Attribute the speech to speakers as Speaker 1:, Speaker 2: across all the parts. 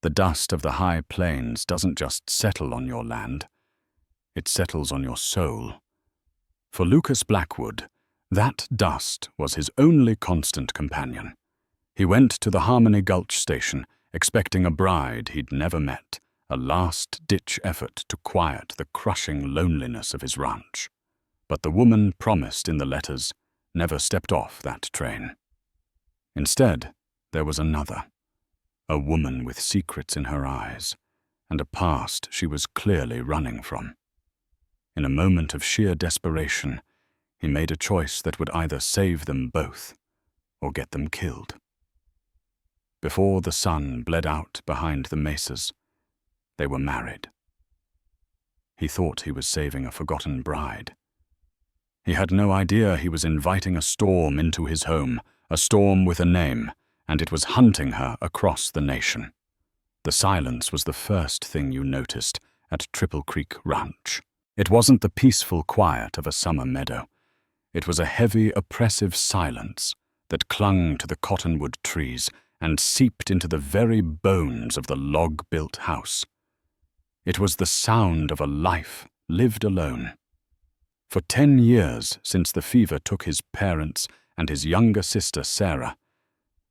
Speaker 1: The dust of the high plains doesn't just settle on your land, it settles on your soul. For Lucas Blackwood, that dust was his only constant companion. He went to the Harmony Gulch station, expecting a bride he'd never met, a last-ditch effort to quiet the crushing loneliness of his ranch. But the woman promised in the letters never stepped off that train. Instead, there was another, a woman with secrets in her eyes, and a past she was clearly running from. In a moment of sheer desperation, he made a choice that would either save them both or get them killed. Before the sun bled out behind the mesas, they were married. He thought he was saving a forgotten bride. He had no idea he was inviting a storm into his home, a storm with a name, and it was hunting her across the nation. The silence was the first thing you noticed at Triple Creek Ranch. It wasn't the peaceful quiet of a summer meadow. It was a heavy, oppressive silence that clung to the cottonwood trees and seeped into the very bones of the log-built house. It was the sound of a life lived alone. For 10 years since the fever took his parents and his younger sister Sarah,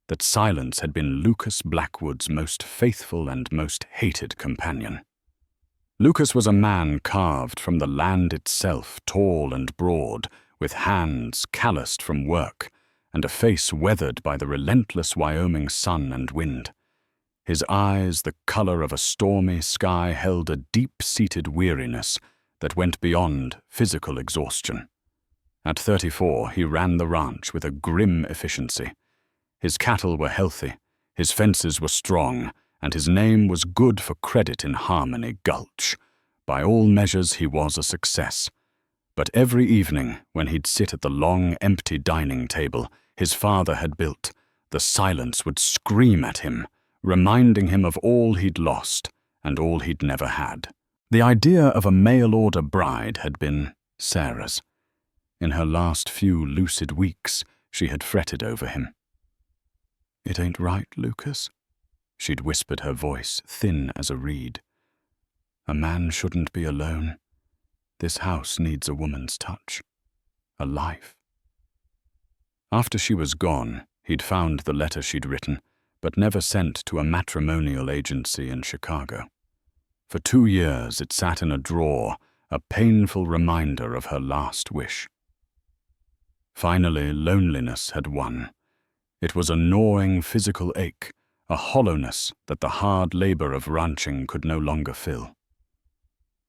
Speaker 1: that silence had been Lucas Blackwood's most faithful and most hated companion. Lucas was a man carved from the land itself, tall and broad, with hands calloused from work, and a face weathered by the relentless Wyoming sun and wind. His eyes, the color of a stormy sky, held a deep-seated weariness that went beyond physical exhaustion. At 34, he ran the ranch with a grim efficiency. His cattle were healthy, his fences were strong, and his name was good for credit in Harmony Gulch. By all measures, he was a success. But every evening, when he'd sit at the long, empty dining table his father had built, the silence would scream at him, reminding him of all he'd lost and all he'd never had. The idea of a mail-order bride had been Sarah's. In her last few lucid weeks, she had fretted over him. "It ain't right, Lucas," she'd whispered, her voice thin as a reed. "A man shouldn't be alone. This house needs a woman's touch, a life." After she was gone, he'd found the letter she'd written, but never sent to a matrimonial agency in Chicago. For 2 years it sat in a drawer, a painful reminder of her last wish. Finally, loneliness had won. It was a gnawing physical ache, a hollowness that the hard labor of ranching could no longer fill.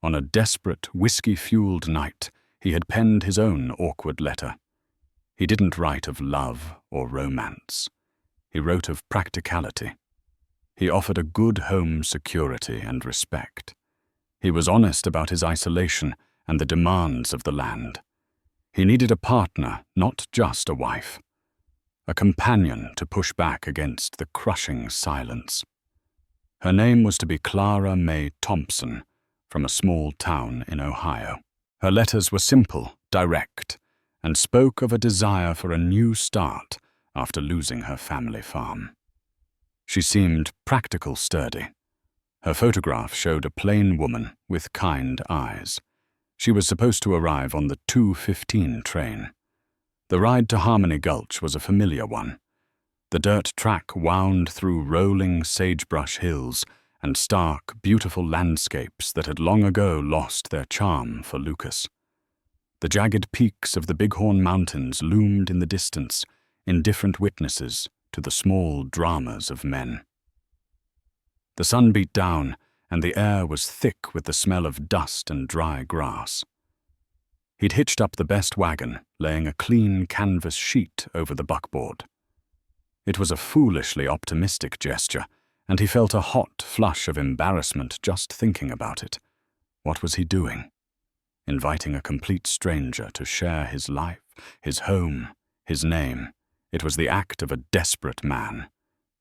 Speaker 1: On a desperate, whiskey-fueled night, he had penned his own awkward letter. He didn't write of love or romance. He wrote of practicality. He offered a good home security and respect. He was honest about his isolation and the demands of the land. He needed a partner, not just a wife. A companion to push back against the crushing silence. Her name was to be Clara May Thompson, from a small town in Ohio. Her letters were simple, direct, and spoke of a desire for a new start after losing her family farm. She seemed practical, sturdy. Her photograph showed a plain woman with kind eyes. She was supposed to arrive on the 2:15 train. The ride to Harmony Gulch was a familiar one. The dirt track wound through rolling sagebrush hills and stark, beautiful landscapes that had long ago lost their charm for Lucas. The jagged peaks of the Bighorn Mountains loomed in the distance, indifferent witnesses to the small dramas of men. The sun beat down, and the air was thick with the smell of dust and dry grass. He'd hitched up the best wagon, laying a clean canvas sheet over the buckboard. It was a foolishly optimistic gesture, and he felt a hot flush of embarrassment just thinking about it. What was he doing? Inviting a complete stranger to share his life, his home, his name. It was the act of a desperate man,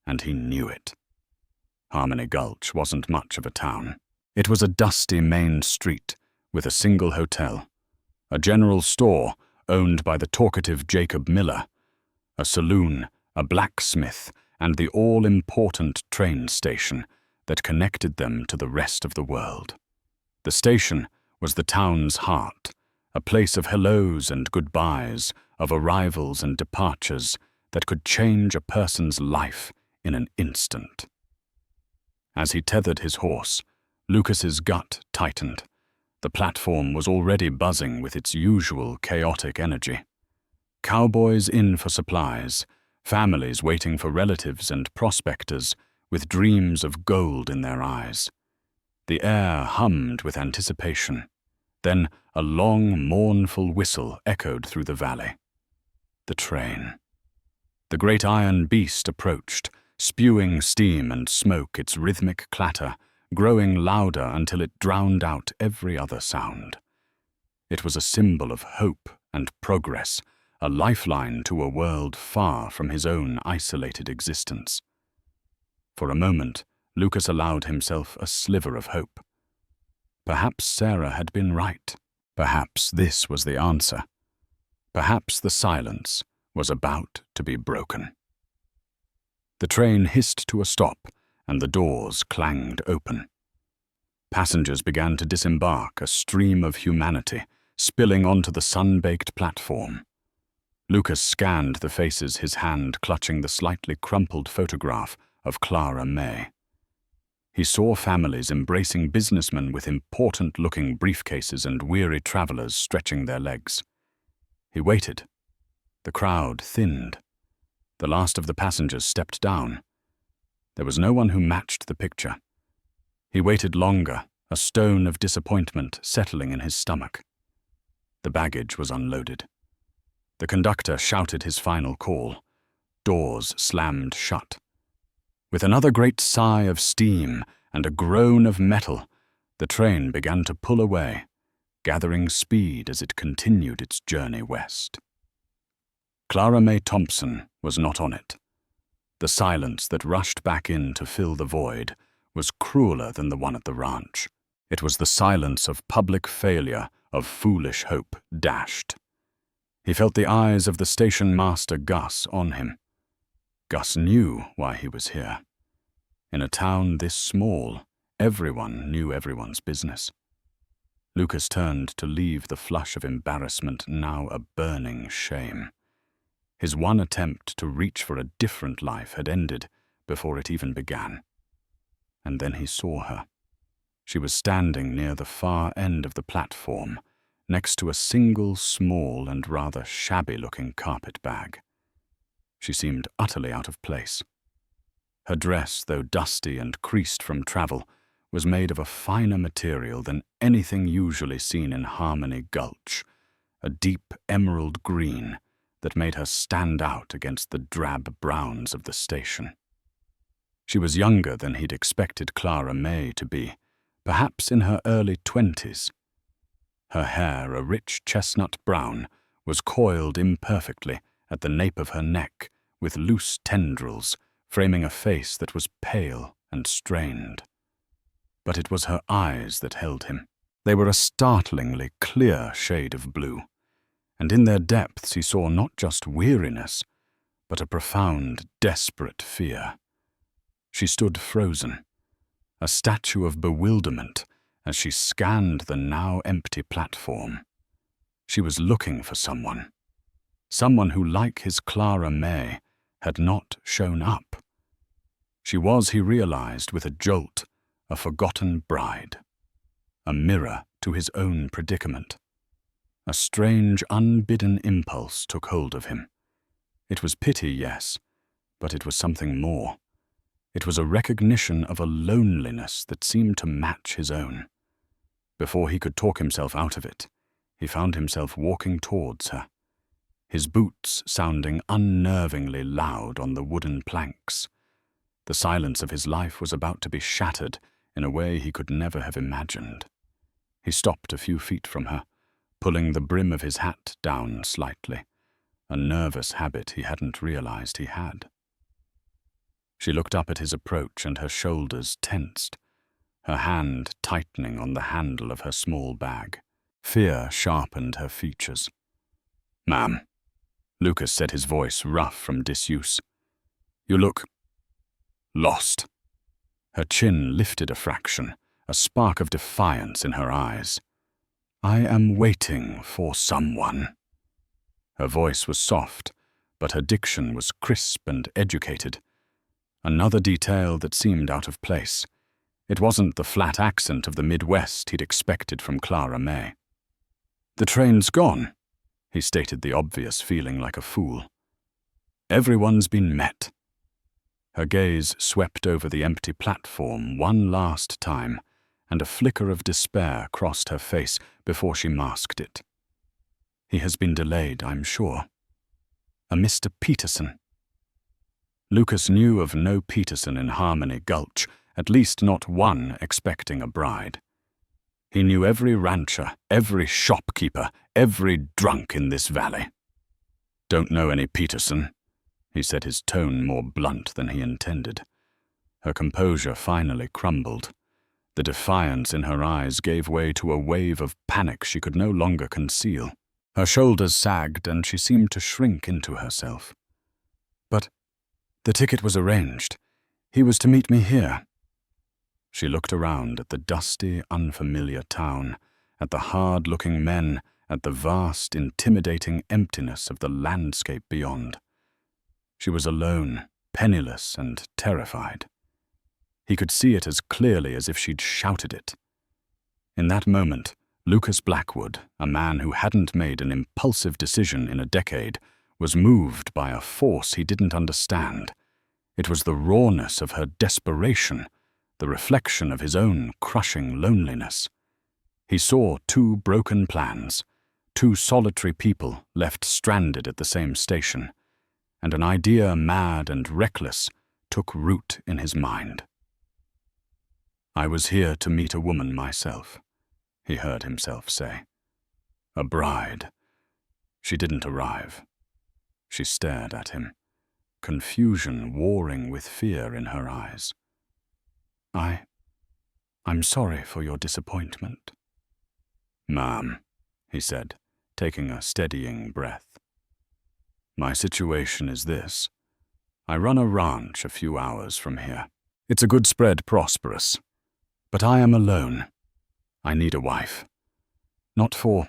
Speaker 1: and he knew it. Harmony Gulch wasn't much of a town. It was a dusty main street with a single hotel, a general store owned by the talkative Jacob Miller, a saloon, a blacksmith, and the all-important train station, that connected them to the rest of the world. The station was the town's heart, a place of hellos and goodbyes, of arrivals and departures that could change a person's life in an instant. As he tethered his horse, Lucas's gut tightened. The platform was already buzzing with its usual chaotic energy. Cowboys in for supplies, families waiting for relatives and prospectors with dreams of gold in their eyes. The air hummed with anticipation. Then a long, mournful whistle echoed through the valley. The train. The great iron beast approached, spewing steam and smoke, its rhythmic clatter growing louder until it drowned out every other sound. It was a symbol of hope and progress, a lifeline to a world far from his own isolated existence. For a moment, Lucas allowed himself a sliver of hope. Perhaps Sarah had been right. Perhaps this was the answer. Perhaps the silence was about to be broken. The train hissed to a stop, and the doors clanged open. Passengers began to disembark, a stream of humanity spilling onto the sun-baked platform. Lucas scanned the faces, his hand clutching the slightly crumpled photograph of Clara May. He saw families embracing businessmen with important-looking briefcases and weary travelers stretching their legs. He waited. The crowd thinned. The last of the passengers stepped down. There was no one who matched the picture. He waited longer, a stone of disappointment settling in his stomach. The baggage was unloaded. The conductor shouted his final call. Doors slammed shut. With another great sigh of steam and a groan of metal, the train began to pull away, gathering speed as it continued its journey west. Clara May Thompson was not on it. The silence that rushed back in to fill the void was crueler than the one at the ranch. It was the silence of public failure, of foolish hope dashed. He felt the eyes of the station master Gus on him. Gus knew why he was here. In a town this small, everyone knew everyone's business. Lucas turned to leave the flush of embarrassment, now a burning shame. His one attempt to reach for a different life had ended before it even began. And then he saw her. She was standing near the far end of the platform, next to a single small and rather shabby-looking carpet bag. She seemed utterly out of place. Her dress, though dusty and creased from travel, was made of a finer material than anything usually seen in Harmony Gulch, a deep emerald green that made her stand out against the drab browns of the station. She was younger than he'd expected Clara May to be, perhaps in her early 20s. Her hair, a rich chestnut brown, was coiled imperfectly at the nape of her neck with loose tendrils, framing a face that was pale and strained. But it was her eyes that held him. They were a startlingly clear shade of blue, and in their depths he saw not just weariness, but a profound, desperate fear. She stood frozen, a statue of bewilderment, as she scanned the now empty platform. She was looking for someone who, like his Clara May, had not shown up. She was, he realized with a jolt, a forgotten bride, a mirror to his own predicament. A strange, unbidden impulse took hold of him. It was pity, yes, but it was something more. It was a recognition of a loneliness that seemed to match his own. Before he could talk himself out of it, he found himself walking towards her, his boots sounding unnervingly loud on the wooden planks. The silence of his life was about to be shattered in a way he could never have imagined. He stopped a few feet from her, pulling the brim of his hat down slightly, a nervous habit he hadn't realized he had. She looked up at his approach and her shoulders tensed, her hand tightening on the handle of her small bag. Fear sharpened her features. "Ma'am," Lucas said, his voice rough from disuse. "You look lost." Her chin lifted a fraction, a spark of defiance in her eyes. "I am waiting for someone." Her voice was soft, but her diction was crisp and educated. Another detail that seemed out of place. It wasn't the flat accent of the Midwest he'd expected from Clara May. "The train's gone," he stated the obvious, feeling like a fool. "Everyone's been met." Her gaze swept over the empty platform one last time, and a flicker of despair crossed her face before she masked it. "He has been delayed, I'm sure. A Mr. Peterson." Lucas knew of no Peterson in Harmony Gulch, at least not one expecting a bride. He knew every rancher, every shopkeeper, every drunk in this valley. "Don't know any Peterson," he said, his tone more blunt than he intended. Her composure finally crumbled. The defiance in her eyes gave way to a wave of panic she could no longer conceal. Her shoulders sagged and she seemed to shrink into herself. "But the ticket was arranged. He was to meet me here." She looked around at the dusty, unfamiliar town, at the hard-looking men, at the vast, intimidating emptiness of the landscape beyond. She was alone, penniless, and terrified. He could see it as clearly as if she'd shouted it. In that moment, Lucas Blackwood, a man who hadn't made an impulsive decision in a decade, was moved by a force he didn't understand. It was the rawness of her desperation, the reflection of his own crushing loneliness. He saw two broken plans, two solitary people left stranded at the same station, and an idea mad and reckless took root in his mind. "I was here to meet a woman myself," he heard himself say. "A bride. She didn't arrive." She stared at him, confusion warring with fear in her eyes. I'm sorry for your disappointment." "Ma'am," he said, taking a steadying breath. "My situation is this. I run a ranch a few hours from here. It's a good spread prosperous. But I am alone. I need a wife. Not for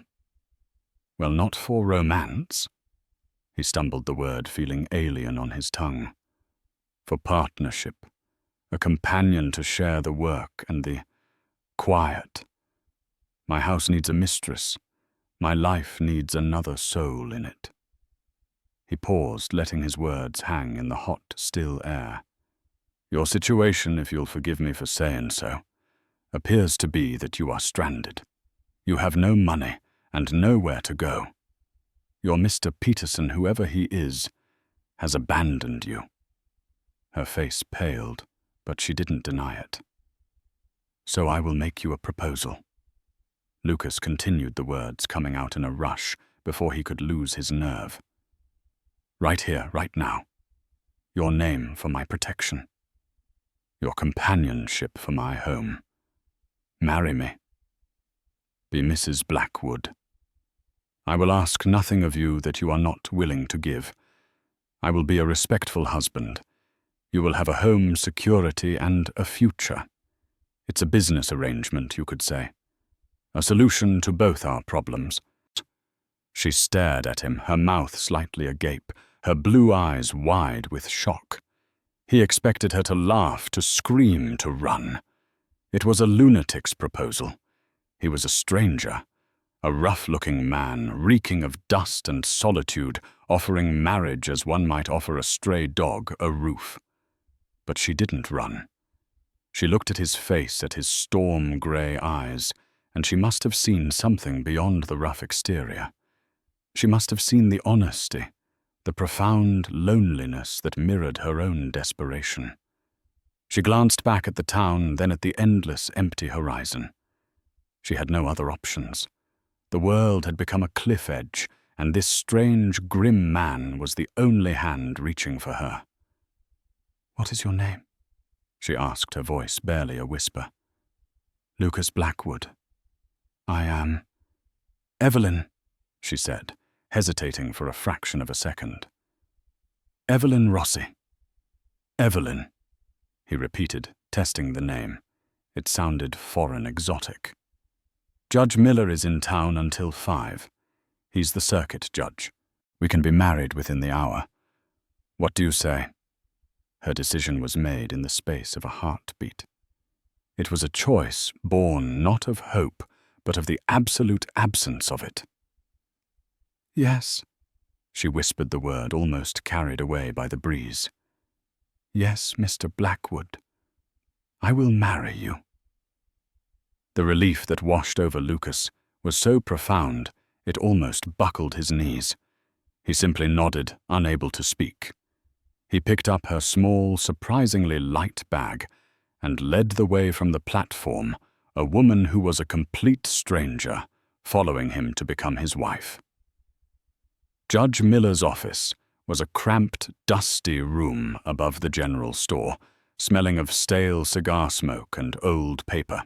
Speaker 1: romance." He stumbled the word, feeling alien on his tongue. "For partnership, a companion to share the work and the quiet. My house needs a mistress. My life needs another soul in it." He paused, letting his words hang in the hot, still air. "Your situation, if you'll forgive me for saying so, appears to be that you are stranded. You have no money and nowhere to go. Your Mr. Peterson, whoever he is, has abandoned you." Her face paled, but she didn't deny it. "So I will make you a proposal." Lucas continued the words, coming out in a rush before he could lose his nerve. "Right here, right now. Your name for my protection. Your companionship for my home. Marry me. Be Mrs. Blackwood. I will ask nothing of you that you are not willing to give. I will be a respectful husband. You will have a home, security, and a future. It's a business arrangement, you could say. A solution to both our problems." She stared at him, her mouth slightly agape, her blue eyes wide with shock. He expected her to laugh, to scream, to run. It was a lunatic's proposal. He was a stranger, a rough-looking man, reeking of dust and solitude, offering marriage as one might offer a stray dog a roof. But she didn't run. She looked at his face, at his storm-grey eyes, and she must have seen something beyond the rough exterior. She must have seen the honesty, the profound loneliness that mirrored her own desperation. She glanced back at the town, then at the endless, empty horizon. She had no other options. The world had become a cliff edge, and this strange, grim man was the only hand reaching for her. "What is your name?" she asked, her voice barely a whisper. "Lucas Blackwood." "I am—" "Evelyn," she said, hesitating for a fraction of a second. "Evelyn Rossi." "Evelyn," he repeated, testing the name. It sounded foreign exotic. Judge Miller is in town until 5. He's the circuit judge. We can be married within the hour. What do you say? Her decision was made in the space of a heartbeat. It was a choice born not of hope, but of the absolute absence of it. Yes, she whispered the word, almost carried away by the breeze. Yes, Mr. Blackwood, I will marry you. The relief that washed over Lucas was so profound it almost buckled his knees. He simply nodded, unable to speak. He picked up her small, surprisingly light bag and led the way from the platform, a woman who was a complete stranger, following him to become his wife. Judge Miller's office was a cramped, dusty room above the general store, smelling of stale cigar smoke and old paper.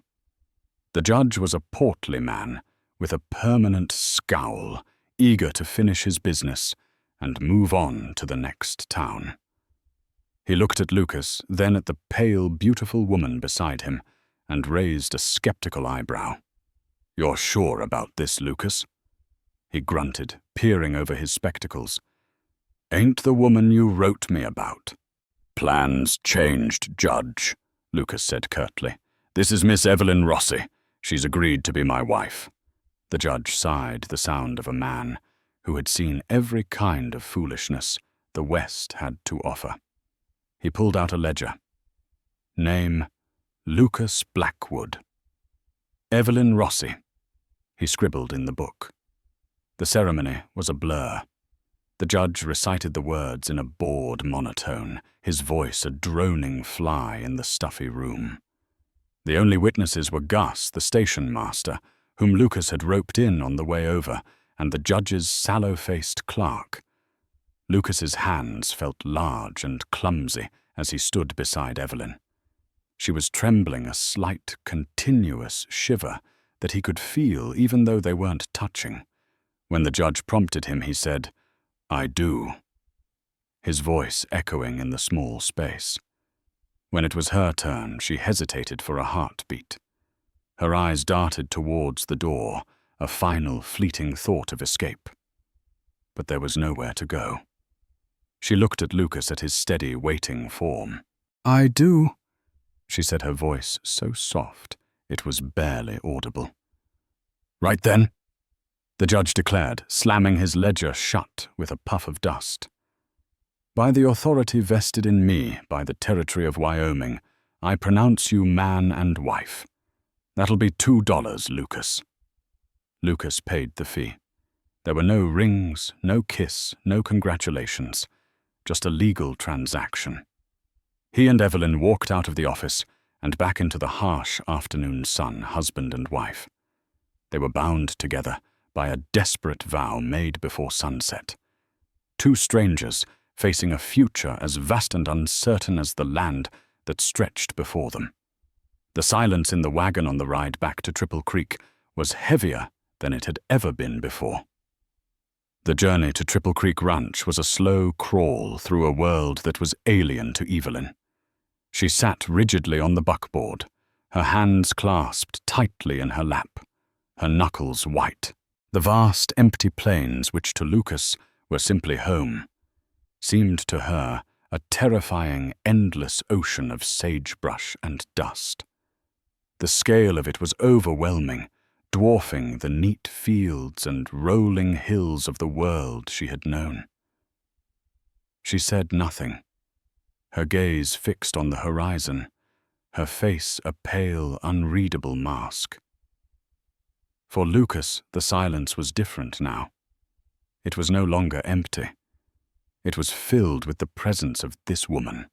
Speaker 1: The judge was a portly man with a permanent scowl, eager to finish his business and move on to the next town. He looked at Lucas, then at the pale, beautiful woman beside him, and raised a skeptical eyebrow. "You're sure about this, Lucas?" He grunted, peering over his spectacles. "Ain't the woman you wrote me about?" "Plans changed, Judge," Lucas said curtly. "This is Miss Evelyn Rossi. She's agreed to be my wife." The judge sighed, the sound of a man who had seen every kind of foolishness the West had to offer. He pulled out a ledger. Name, Lucas Blackwood. Evelyn Rossi. He scribbled in the book. The ceremony was a blur. The judge recited the words in a bored monotone, his voice a droning fly in the stuffy room. The only witnesses were Gus, the station master, whom Lucas had roped in on the way over, and the judge's sallow-faced clerk. Lucas's hands felt large and clumsy as he stood beside Evelyn. She was trembling a slight, continuous shiver that he could feel even though they weren't touching. When the judge prompted him, he said, "I do," his voice echoing in the small space. When it was her turn, she hesitated for a heartbeat. Her eyes darted towards the door, a final, fleeting thought of escape. But there was nowhere to go. She looked at Lucas at his steady, waiting form. "I do," she said, her voice so soft it was barely audible. "Right then," the judge declared, slamming his ledger shut with a puff of dust. "By the authority vested in me by the territory of Wyoming, I pronounce you man and wife. That'll be $2, Lucas." Lucas paid the fee. There were no rings, no kiss, no congratulations, just a legal transaction. He and Evelyn walked out of the office and back into the harsh afternoon sun, husband and wife. They were bound together by a desperate vow made before sunset. Two strangers facing a future as vast and uncertain as the land that stretched before them. The silence in the wagon on the ride back to Triple Creek was heavier than it had ever been before. The journey to Triple Creek Ranch was a slow crawl through a world that was alien to Evelyn. She sat rigidly on the buckboard, her hands clasped tightly in her lap, her knuckles white. The vast, empty plains, which to Lucas were simply home, seemed to her a terrifying, endless ocean of sagebrush and dust. The scale of it was overwhelming, dwarfing the neat fields and rolling hills of the world she had known. She said nothing, her gaze fixed on the horizon, her face a pale, unreadable mask. For Lucas, the silence was different now. It was no longer empty. It was filled with the presence of this woman.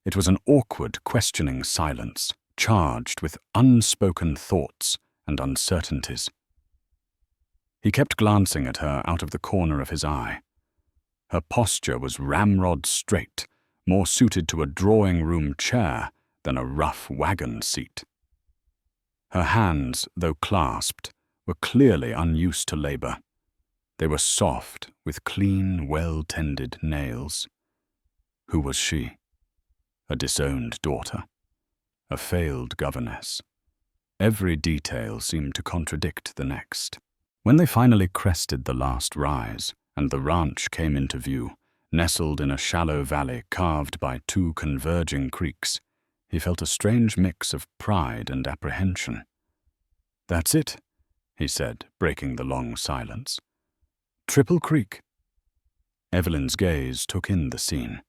Speaker 1: It was an awkward, questioning silence, charged with unspoken thoughts and uncertainties. He kept glancing at her out of the corner of his eye. Her posture was ramrod straight, more suited to a drawing-room chair than a rough wagon seat. Her hands, though clasped, were clearly unused to labor. They were soft, with clean, well-tended nails. Who was she? A disowned daughter? a failed governess. Every detail seemed to contradict the next. When they finally crested the last rise, and the ranch came into view, nestled in a shallow valley carved by two converging creeks, he felt a strange mix of pride and apprehension. "That's it," he said, breaking the long silence. "Triple Creek." Evelyn's gaze took in the scene.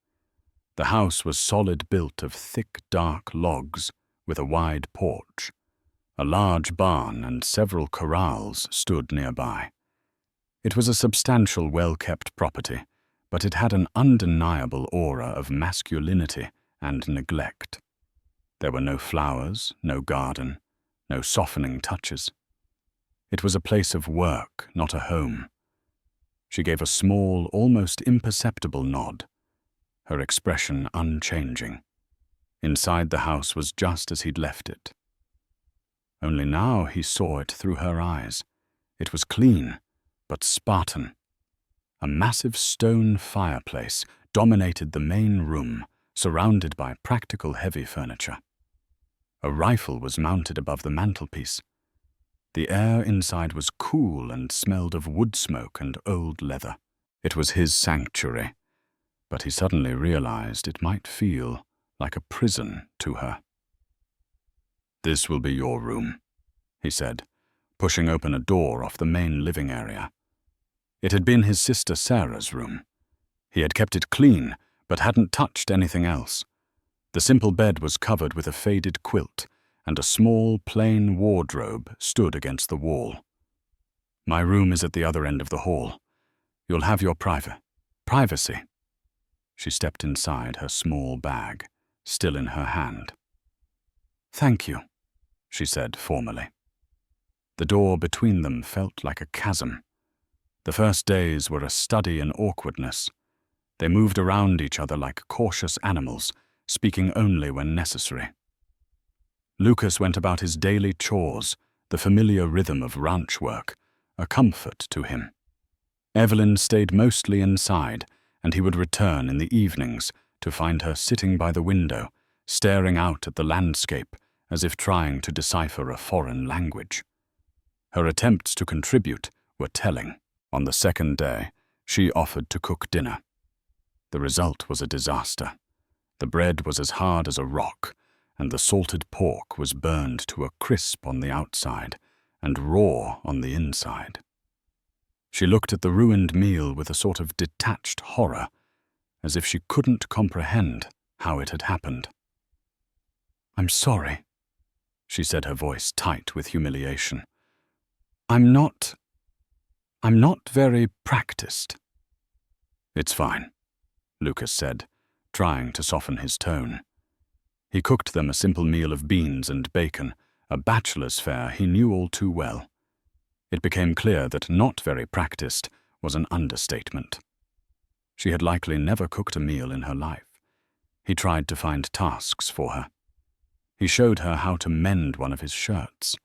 Speaker 1: The house was solid built of thick, dark logs, with a wide porch. A large barn and several corrals stood nearby. It was a substantial, well-kept property, but it had an undeniable aura of masculinity and neglect. There were no flowers, no garden, no softening touches. It was a place of work, not a home. She gave a small, almost imperceptible nod, her expression unchanging. Inside the house was just as he'd left it. Only now he saw it through her eyes. It was clean, but Spartan. A massive stone fireplace dominated the main room, surrounded by practical heavy furniture. A rifle was mounted above the mantelpiece. The air inside was cool and smelled of wood smoke and old leather. It was his sanctuary, but he suddenly realized it might feel like a prison to her. "This will be your room," he said, pushing open a door off the main living area. It had been his sister Sarah's room. He had kept it clean, but hadn't touched anything else. The simple bed was covered with a faded quilt, and a small, plain wardrobe stood against the wall. "My room is at the other end of the hall. You'll have your privacy." She stepped inside, her small bag still in her hand. "Thank you," she said formally. The door between them felt like a chasm. The first days were a study in awkwardness. They moved around each other like cautious animals, speaking only when necessary. Lucas went about his daily chores, the familiar rhythm of ranch work, a comfort to him. Evelyn stayed mostly inside, and he would return in the evenings to find her sitting by the window, staring out at the landscape as if trying to decipher a foreign language. Her attempts to contribute were telling. On the second day, she offered to cook dinner. The result was a disaster. The bread was as hard as a rock, and the salted pork was burned to a crisp on the outside and raw on the inside. She looked at the ruined meal with a sort of detached horror, as if she couldn't comprehend how it had happened. "I'm sorry," she said, her voice tight with humiliation. I'm not very practiced." "It's fine," Lucas said, trying to soften his tone. He cooked them a simple meal of beans and bacon, a bachelor's fare he knew all too well. It became clear that not very practiced was an understatement. She had likely never cooked a meal in her life. He tried to find tasks for her. He showed her how to mend one of his shirts,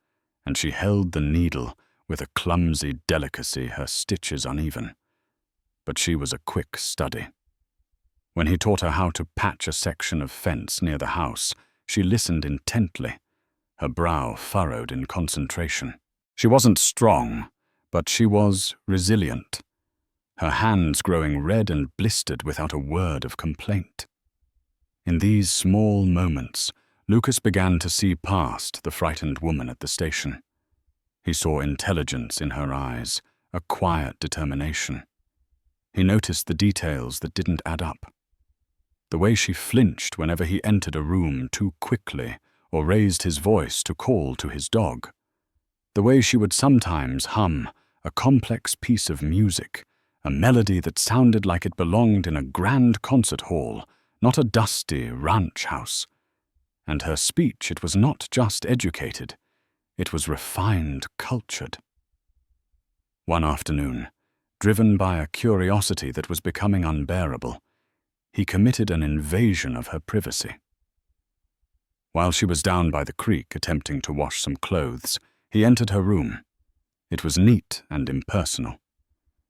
Speaker 1: and she held the needle with a clumsy delicacy, her stitches uneven. But she was a quick study. When he taught her how to patch a section of fence near the house, she listened intently, her brow furrowed in concentration. She wasn't strong, but she was resilient, her hands growing red and blistered without a word of complaint. In these small moments, Lucas began to see past the frightened woman at the station. He saw intelligence in her eyes, a quiet determination. He noticed the details that didn't add up. The way she flinched whenever he entered a room too quickly or raised his voice to call to his dog. The way she would sometimes hum a complex piece of music, a melody that sounded like it belonged in a grand concert hall, not a dusty ranch house. And her speech, it was not just educated. It was refined, cultured. One afternoon, driven by a curiosity that was becoming unbearable, he committed an invasion of her privacy. While she was down by the creek attempting to wash some clothes, he entered her room. It was neat and impersonal.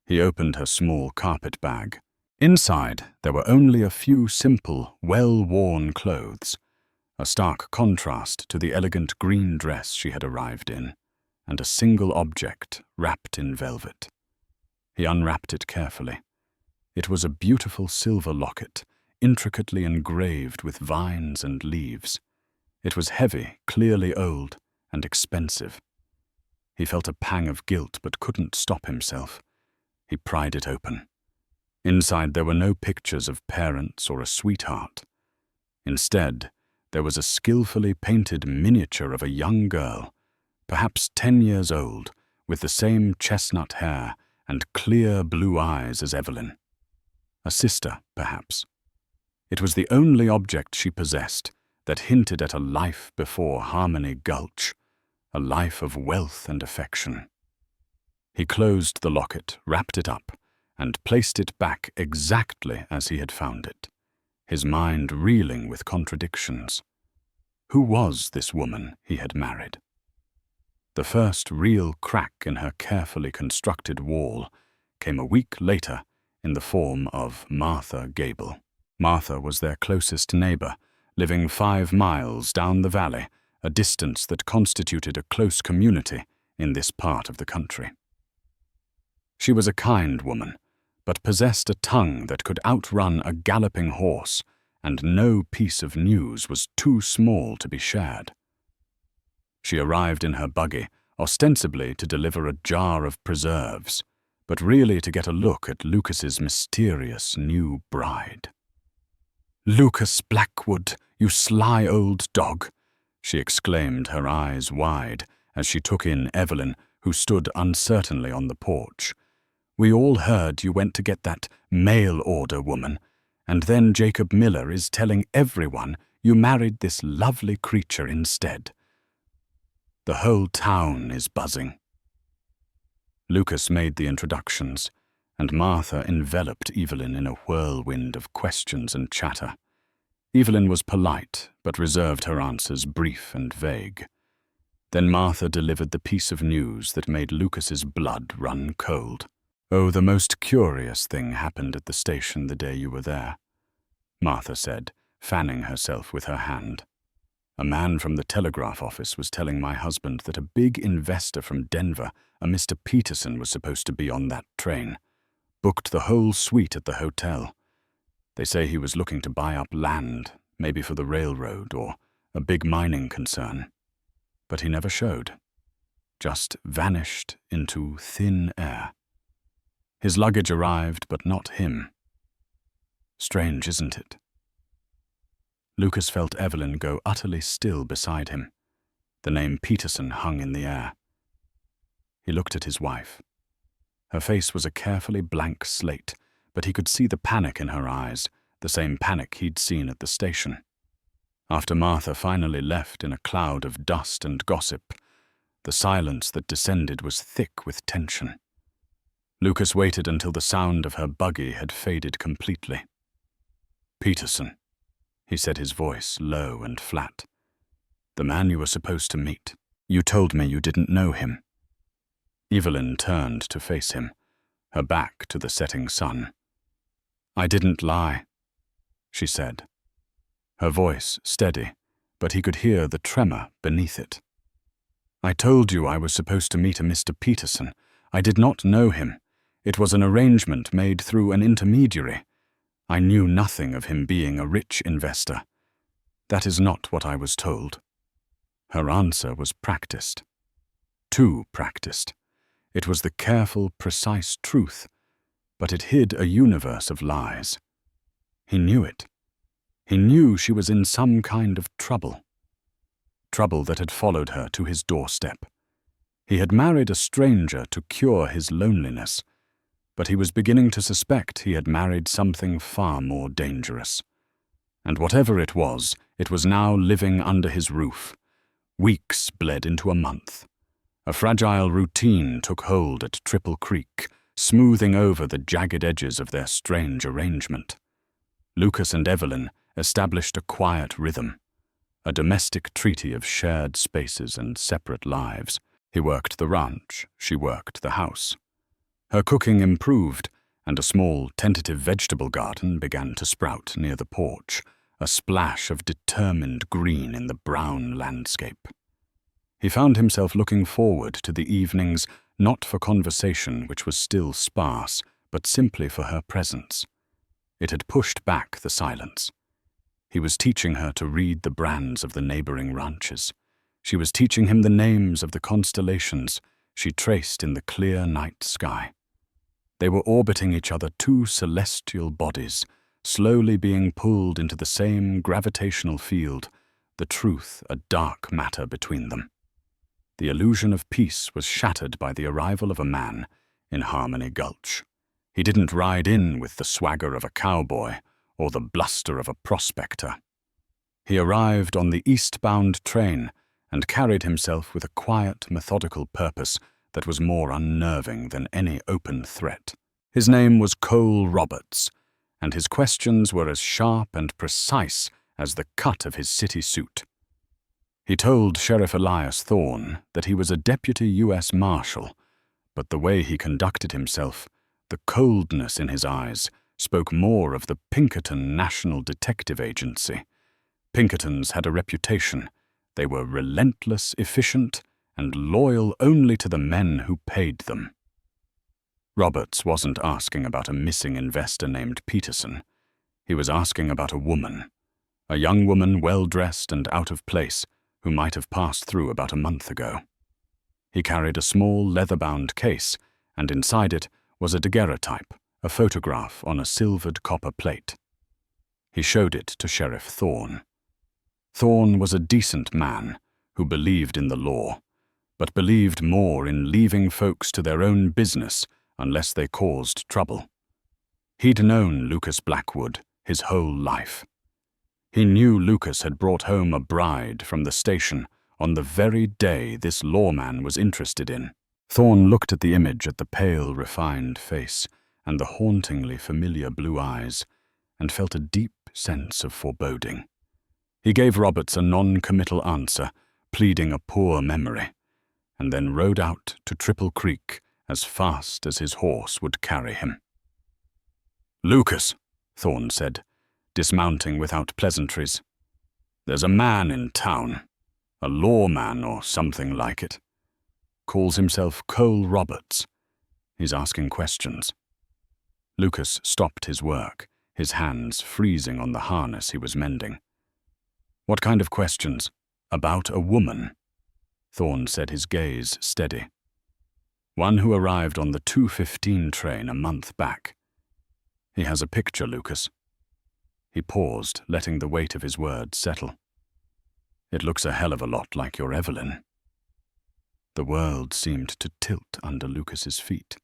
Speaker 1: He opened her small carpet bag. Inside, there were only a few simple, well-worn clothes, a stark contrast to the elegant green dress she had arrived in, and a single object wrapped in velvet. He unwrapped it carefully. It was a beautiful silver locket, intricately engraved with vines and leaves. It was heavy, clearly old, and expensive. He felt a pang of guilt but couldn't stop himself. He pried it open. Inside there were no pictures of parents or a sweetheart. Instead, there was a skillfully painted miniature of a young girl, perhaps 10 years old, with the same chestnut hair and clear blue eyes as Evelyn. A sister, perhaps. It was the only object she possessed that hinted at a life before Harmony Gulch, a life of wealth and affection. He closed the locket, wrapped it up, and placed it back exactly as he had found it, his mind reeling with contradictions. Who was this woman he had married? The first real crack in her carefully constructed wall came a week later in the form of Martha Gable. Martha was their closest neighbor, living 5 miles down the valley, a distance that constituted a close community in this part of the country. She was a kind woman, but possessed a tongue that could outrun a galloping horse, and no piece of news was too small to be shared. She arrived in her buggy, ostensibly to deliver a jar of preserves, but really to get a look at Lucas's mysterious new bride. "Lucas Blackwood, you sly old dog," she exclaimed, her eyes wide, as she took in Evelyn, who stood uncertainly on the porch. "We all heard you went to get that mail order woman, and then Jacob Miller is telling everyone you married this lovely creature instead. The whole town is buzzing." Lucas made the introductions, and Martha enveloped Evelyn in a whirlwind of questions and chatter. Evelyn was polite, but reserved her answers brief and vague. Then Martha delivered the piece of news that made Lucas's blood run cold. "Oh, the most curious thing happened at the station the day you were there," Martha said, fanning herself with her hand. "A man from the telegraph office was telling my husband that a big investor from Denver, a Mr. Peterson, was supposed to be on that train. Booked the whole suite at the hotel. They say he was looking to buy up land, maybe for the railroad or a big mining concern. But he never showed. Just vanished into thin air. His luggage arrived, but not him. Strange, isn't it?" Lucas felt Evelyn go utterly still beside him. The name Peterson hung in the air. He looked at his wife. Her face was a carefully blank slate, but he could see the panic in her eyes, the same panic he'd seen at the station. After Martha finally left in a cloud of dust and gossip, the silence that descended was thick with tension. Lucas waited until the sound of her buggy had faded completely. "Peterson," he said, his voice low and flat. "The man you were supposed to meet. You told me you didn't know him." Evelyn turned to face him, her back to the setting sun. "I didn't lie," she said. Her voice steady, but he could hear the tremor beneath it. "I told you I was supposed to meet a Mr. Peterson. I did not know him. It was an arrangement made through an intermediary. I knew nothing of him being a rich investor. That is not what I was told." Her answer was practiced. Too practiced. It was the careful, precise truth, but it hid a universe of lies. He knew it. He knew she was in some kind of trouble. Trouble that had followed her to his doorstep. He had married a stranger to cure his loneliness, but he was beginning to suspect he had married something far more dangerous. And whatever it was now living under his roof. Weeks bled into a month. A fragile routine took hold at Triple Creek, smoothing over the jagged edges of their strange arrangement. Lucas and Evelyn established a quiet rhythm, a domestic treaty of shared spaces and separate lives. He worked the ranch, she worked the house. Her cooking improved, and a small, tentative vegetable garden began to sprout near the porch, a splash of determined green in the brown landscape. He found himself looking forward to the evenings, not for conversation, which was still sparse, but simply for her presence. It had pushed back the silence. He was teaching her to read the brands of the neighboring ranches. She was teaching him the names of the constellations she traced in the clear night sky. They were orbiting each other, two celestial bodies, slowly being pulled into the same gravitational field, the truth a dark matter between them. The illusion of peace was shattered by the arrival of a man in Harmony Gulch. He didn't ride in with the swagger of a cowboy or the bluster of a prospector. He arrived on the eastbound train and carried himself with a quiet, methodical purpose that was more unnerving than any open threat. His name was Cole Roberts, and his questions were as sharp and precise as the cut of his city suit. He told Sheriff Elias Thorne that he was a deputy U.S. Marshal, but the way he conducted himself, the coldness in his eyes, spoke more of the Pinkerton National Detective Agency. Pinkertons had a reputation. They were relentless, efficient, and loyal only to the men who paid them. Roberts wasn't asking about a missing investor named Peterson. He was asking about a woman, a young woman well-dressed and out of place, who might have passed through about a month ago. He carried a small leather-bound case, and inside it was a daguerreotype, a photograph on a silvered copper plate. He showed it to Sheriff Thorne. Thorne was a decent man who believed in the law, but believed more in leaving folks to their own business unless they caused trouble. He'd known Lucas Blackwood his whole life. He knew Lucas had brought home a bride from the station on the very day this lawman was interested in. Thorne looked at the image, at the pale, refined face and the hauntingly familiar blue eyes, and felt a deep sense of foreboding. He gave Roberts a non-committal answer, pleading a poor memory, and then rode out to Triple Creek as fast as his horse would carry him. "Lucas," Thorne said, dismounting without pleasantries, "there's a man in town, a lawman or something like it. Calls himself Cole Roberts. He's asking questions." Lucas stopped his work, his hands freezing on the harness he was mending. "What kind of questions? About a woman?" Thorne said, his gaze steady. "One who arrived on the 2:15 train a month back. He has a picture, Lucas." He paused, letting the weight of his words settle. "It looks a hell of a lot like your Evelyn." The world seemed to tilt under Lucas's feet.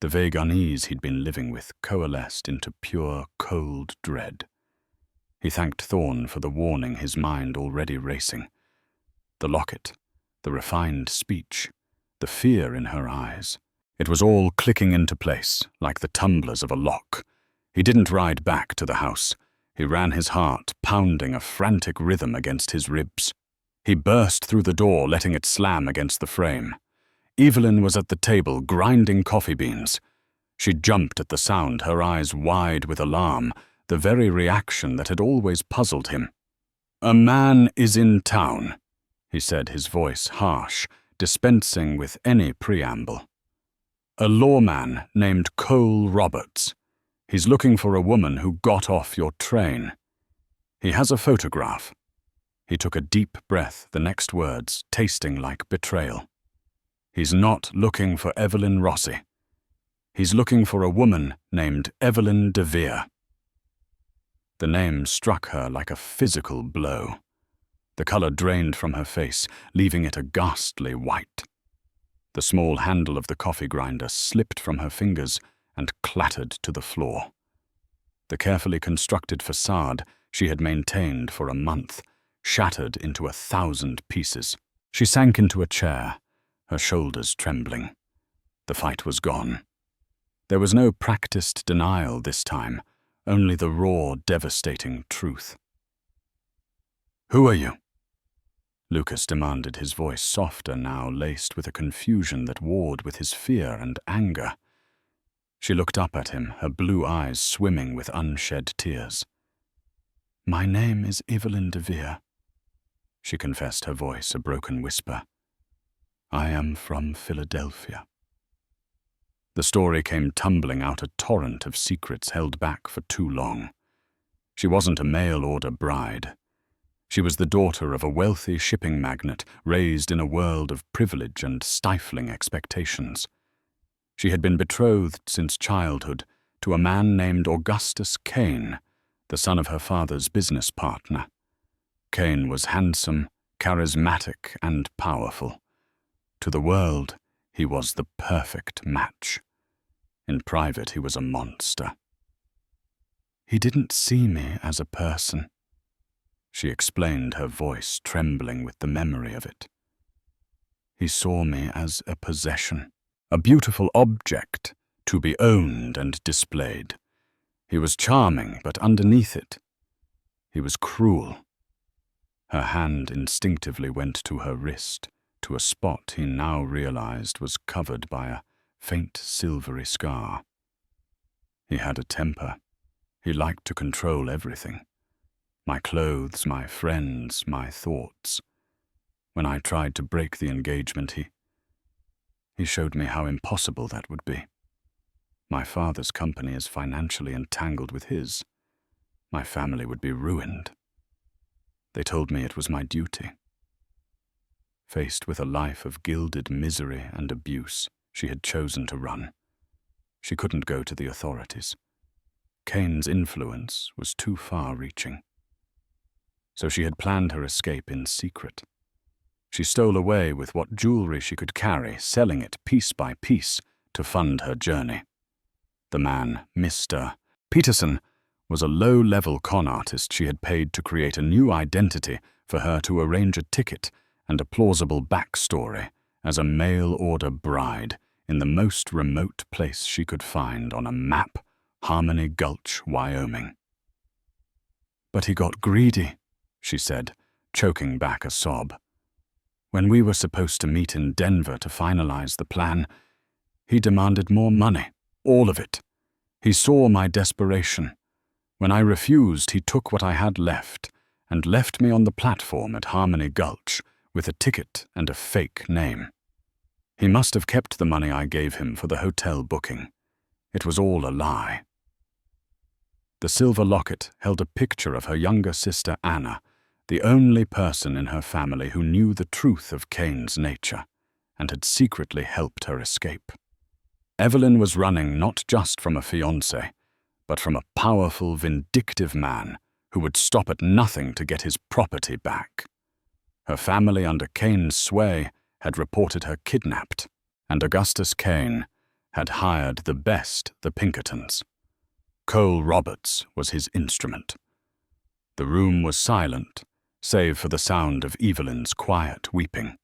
Speaker 1: The vague unease he'd been living with coalesced into pure, cold dread. He thanked Thorne for the warning, his mind already racing. The locket, the refined speech, the fear in her eyes. It was all clicking into place, like the tumblers of a lock. He didn't ride back to the house. He ran his heart pounding a frantic rhythm against his ribs. He burst through the door, letting it slam against the frame. Evelyn was at the table, grinding coffee beans. She jumped at the sound, her eyes wide with alarm, the very reaction that had always puzzled him. "A man is in town," he said, his voice harsh, dispensing with any preamble. "A lawman named Cole Roberts. He's looking for a woman who got off your train. He has a photograph." He took a deep breath, the next words tasting like betrayal. "He's not looking for Evelyn Rossi. He's looking for a woman named Evelyn DeVere." The name struck her like a physical blow. The color drained from her face, leaving it a ghastly white. The small handle of the coffee grinder slipped from her fingers and clattered to the floor. The carefully constructed facade she had maintained for a month shattered into 1,000 pieces. She sank into a chair, her shoulders trembling. The fight was gone. There was no practiced denial this time, only the raw, devastating truth. "Who are you?" Lucas demanded, his voice softer now, laced with a confusion that warred with his fear and anger. She looked up at him, her blue eyes swimming with unshed tears. My name is Evelyn de Vere, she confessed, her voice a broken whisper. I am from Philadelphia. The story came tumbling out, a torrent of secrets held back for too long. She wasn't a mail-order bride. She was the daughter of a wealthy shipping magnate, raised in a world of privilege and stifling expectations. She had been betrothed since childhood to a man named Augustus Kane, the son of her father's business partner. Kane was handsome, charismatic, and powerful. To the world, he was the perfect match. In private, he was a monster. He didn't see me as a person, she explained, her voice trembling with the memory of it. He saw me as a possession, a beautiful object to be owned and displayed. He was charming, but underneath it, he was cruel. Her hand instinctively went to her wrist, to a spot he now realized was covered by a faint silvery scar. He had a temper. He liked to control everything. My clothes, my friends, my thoughts. When I tried to break the engagement, he showed me how impossible that would be. My father's company is financially entangled with his. My family would be ruined. They told me it was my duty. Faced with a life of gilded misery and abuse, she had chosen to run. She couldn't go to the authorities. Kane's influence was too far-reaching. So she had planned her escape in secret. She stole away with what jewelry she could carry, selling it piece by piece to fund her journey. The man, Mr. Peterson, was a low-level con artist she had paid to create a new identity for her to arrange a ticket and a plausible backstory as a mail-order bride in the most remote place she could find on a map, Harmony Gulch, Wyoming. But he got greedy, she said, choking back a sob. When we were supposed to meet in Denver to finalize the plan, he demanded more money, all of it. He saw my desperation. When I refused, he took what I had left and left me on the platform at Harmony Gulch with a ticket and a fake name. He must have kept the money I gave him for the hotel booking. It was all a lie. The silver locket held a picture of her younger sister Anna, the only person in her family who knew the truth of Kane's nature and had secretly helped her escape. Evelyn was running not just from a fiancé, but from a powerful, vindictive man who would stop at nothing to get his property back. Her family under Kane's sway had reported her kidnapped, and Augustus Kane had hired the best, the Pinkertons. Cole Roberts was his instrument. The room was silent, save for the sound of Evelyn's quiet weeping.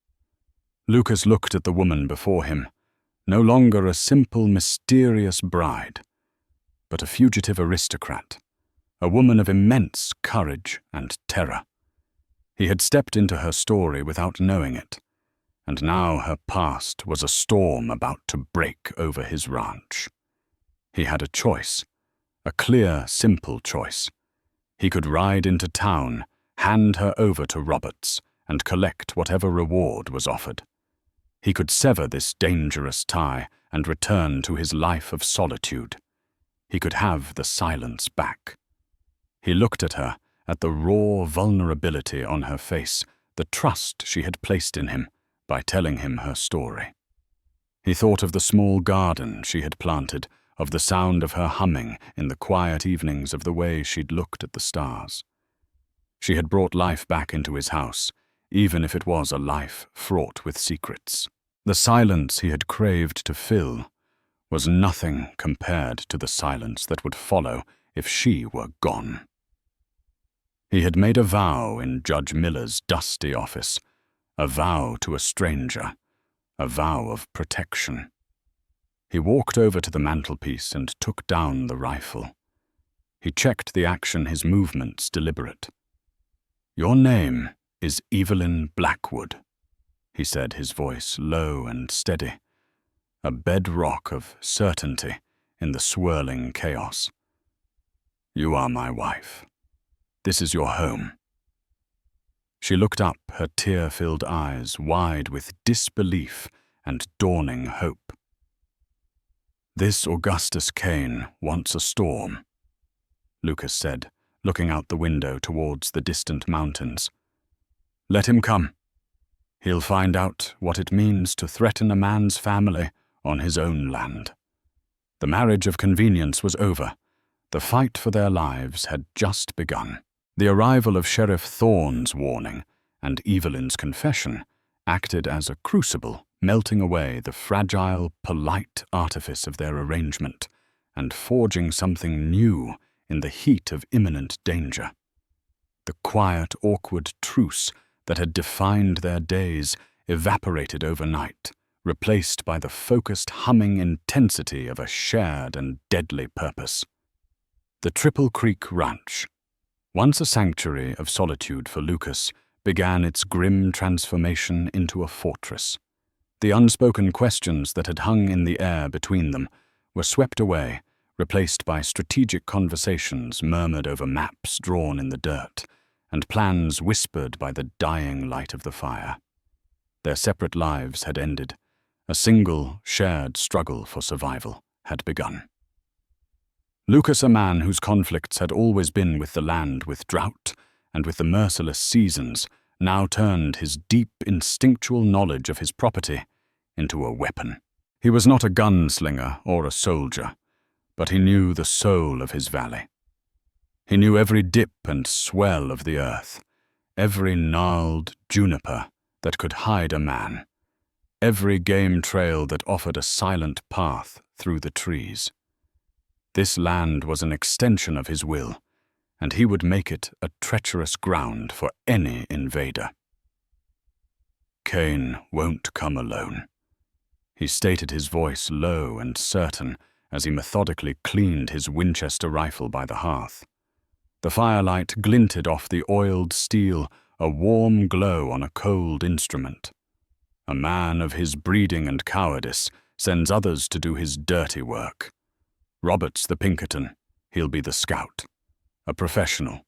Speaker 1: Lucas looked at the woman before him, no longer a simple, mysterious bride, but a fugitive aristocrat, a woman of immense courage and terror. He had stepped into her story without knowing it, and now her past was a storm about to break over his ranch. He had a choice, a clear, simple choice. He could ride into town, hand her over to Roberts, and collect whatever reward was offered. He could sever this dangerous tie and return to his life of solitude. He could have the silence back. He looked at her, at the raw vulnerability on her face, the trust she had placed in him by telling him her story. He thought of the small garden she had planted, of the sound of her humming in the quiet evenings, of the way she'd looked at the stars. She had brought life back into his house, even if it was a life fraught with secrets. The silence he had craved to fill was nothing compared to the silence that would follow if she were gone. He had made a vow in Judge Miller's dusty office, a vow to a stranger, a vow of protection. He walked over to the mantelpiece and took down the rifle. He checked the action, his movements deliberate. "Your name is Evelyn Blackwood," he said, his voice low and steady, a bedrock of certainty in the swirling chaos. "You are my wife." This is your home." She looked up, her tear-filled eyes wide with disbelief and dawning hope. "This Augustus Kane wants a storm," Lucas said, looking out the window towards the distant mountains. "Let him come. He'll find out what it means to threaten a man's family on his own land." The marriage of convenience was over. The fight for their lives had just begun. The arrival of Sheriff Thorne's warning and Evelyn's confession acted as a crucible, melting away the fragile, polite artifice of their arrangement and forging something new in the heat of imminent danger. The quiet, awkward truce that had defined their days evaporated overnight, replaced by the focused, humming intensity of a shared and deadly purpose. The Triple Creek Ranch, once a sanctuary of solitude for Lucas, began its grim transformation into a fortress. The unspoken questions that had hung in the air between them were swept away, replaced by strategic conversations murmured over maps drawn in the dirt, and plans whispered by the dying light of the fire. Their separate lives had ended. A single, shared struggle for survival had begun. Lucas, a man whose conflicts had always been with the land, with drought, and with the merciless seasons, now turned his deep, instinctual knowledge of his property into a weapon. He was not a gunslinger or a soldier, but he knew the soul of his valley. He knew every dip and swell of the earth, every gnarled juniper that could hide a man, every game trail that offered a silent path through the trees. This land was an extension of his will, and he would make it a treacherous ground for any invader. "Kane won't come alone," he stated, his voice low and certain as he methodically cleaned his Winchester rifle by the hearth. The firelight glinted off the oiled steel, a warm glow on a cold instrument. "A man of his breeding and cowardice sends others to do his dirty work. Robert's the Pinkerton, he'll be the scout. A professional.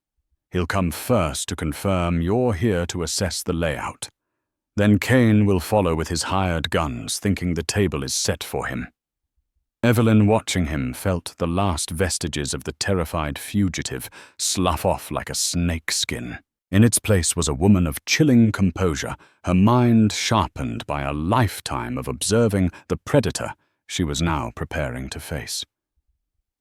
Speaker 1: He'll come first to confirm you're here to assess the layout. Then Kane will follow with his hired guns, thinking the table is set for him." Evelyn, watching him, felt the last vestiges of the terrified fugitive slough off like a snakeskin. In its place was a woman of chilling composure, her mind sharpened by a lifetime of observing the predator she was now preparing to face.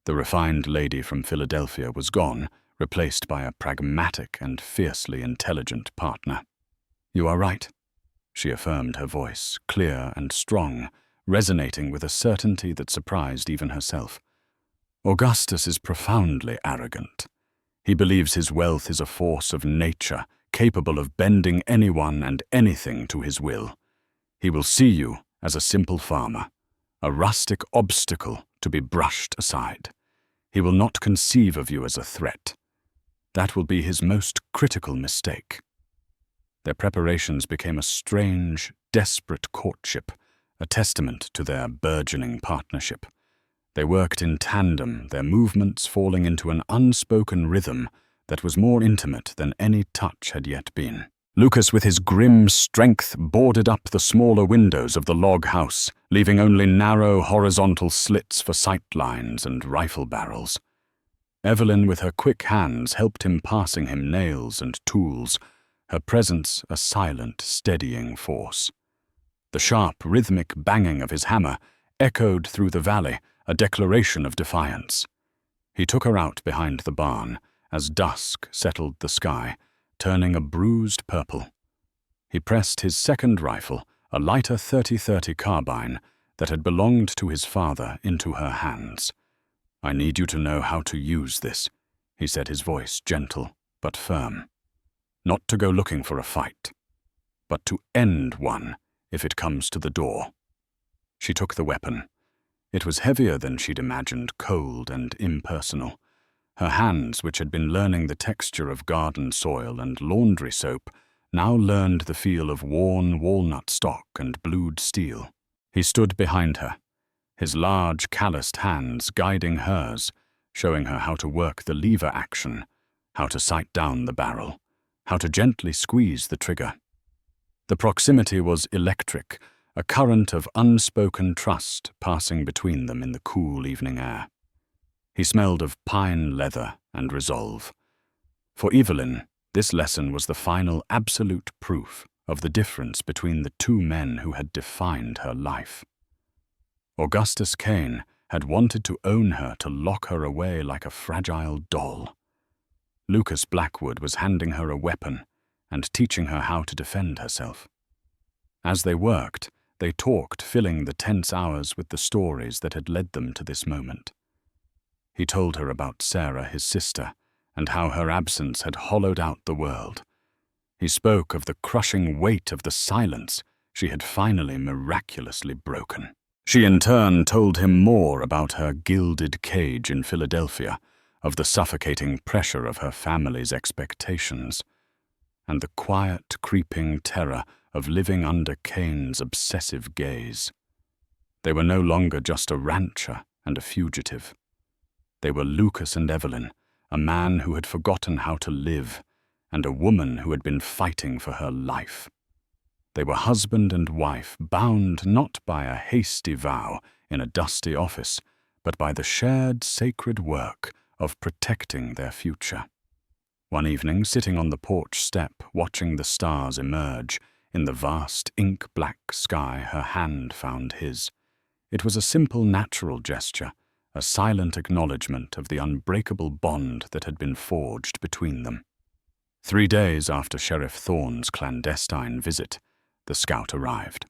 Speaker 1: The refined lady from Philadelphia was gone, replaced by a pragmatic and fiercely intelligent partner. "You are right," she affirmed, her voice clear and strong, resonating with a certainty that surprised even herself. "Augustus is profoundly arrogant. He believes his wealth is a force of nature, capable of bending anyone and anything to his will. He will see you as a simple farmer, a rustic obstacle to be brushed aside. He will not conceive of you as a threat. That will be his most critical mistake." Their preparations became a strange, desperate courtship, a testament to their burgeoning partnership. They worked in tandem, their movements falling into an unspoken rhythm that was more intimate than any touch had yet been. Lucas, with his grim strength, boarded up the smaller windows of the log house, leaving only narrow horizontal slits for sight lines and rifle barrels. Evelyn, with her quick hands, helped him, passing him nails and tools, her presence a silent, steadying force. The sharp, rhythmic banging of his hammer echoed through the valley, a declaration of defiance. He took her out behind the barn as dusk settled the sky, turning a bruised purple. He pressed his second rifle, a lighter .30-30 carbine that had belonged to his father, into her hands. "I need you to know how to use this," he said, his voice gentle but firm. "Not to go looking for a fight, but to end one if it comes to the door." She took the weapon. It was heavier than she'd imagined, cold and impersonal. Her hands, which had been learning the texture of garden soil and laundry soap, now learned the feel of worn walnut stock and blued steel. He stood behind her, his large, calloused hands guiding hers, showing her how to work the lever action, how to sight down the barrel, how to gently squeeze the trigger. The proximity was electric, a current of unspoken trust passing between them in the cool evening air. He smelled of pine leather and resolve. For Evelyn, this lesson was the final absolute proof of the difference between the two men who had defined her life. Augustus Kane had wanted to own her, to lock her away like a fragile doll. Lucas Blackwood was handing her a weapon and teaching her how to defend herself. As they worked, they talked, filling the tense hours with the stories that had led them to this moment. He told her about Sarah, his sister, and how her absence had hollowed out the world. He spoke of the crushing weight of the silence she had finally miraculously broken. She in turn told him more about her gilded cage in Philadelphia, of the suffocating pressure of her family's expectations, and the quiet, creeping terror of living under Kane's obsessive gaze. They were no longer just a rancher and a fugitive. They were Lucas and Evelyn, a man who had forgotten how to live, and a woman who had been fighting for her life. They were husband and wife, bound not by a hasty vow in a dusty office, but by the shared sacred work of protecting their future. One evening, sitting on the porch step, watching the stars emerge, in the vast ink-black sky, her hand found his. It was a simple, natural gesture, a silent acknowledgement of the unbreakable bond that had been forged between them. 3 days after Sheriff Thorne's clandestine visit, the scout arrived.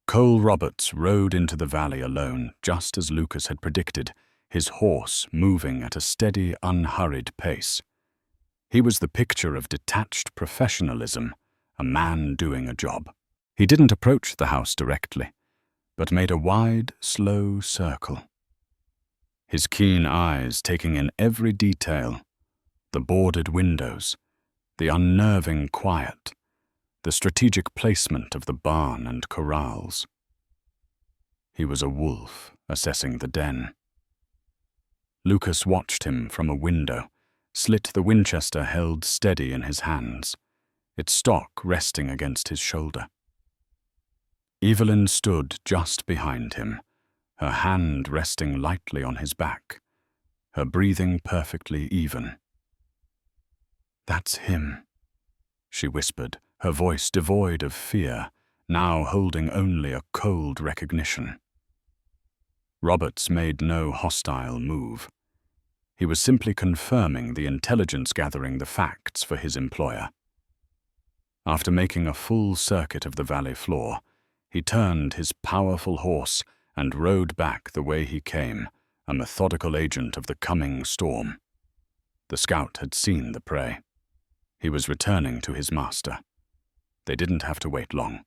Speaker 1: Cole Roberts rode into the valley alone, just as Lucas had predicted, his horse moving at a steady, unhurried pace. He was the picture of detached professionalism, a man doing a job. He didn't approach the house directly, but made a wide, slow circle. His keen eyes taking in every detail, the boarded windows, the unnerving quiet, the strategic placement of the barn and corrals. He was a wolf assessing the den. Lucas watched him from a window, slit the Winchester held steady in his hands, its stock resting against his shoulder. Evelyn stood just behind him, her hand resting lightly on his back, her breathing perfectly even. "That's him," she whispered, her voice devoid of fear, now holding only a cold recognition. Roberts made no hostile move. He was simply confirming the intelligence gathering the facts for his employer. After making a full circuit of the valley floor, he turned his powerful horse and rode back the way he came, a methodical agent of the coming storm. The scout had seen the prey. He was returning to his master. They didn't have to wait long.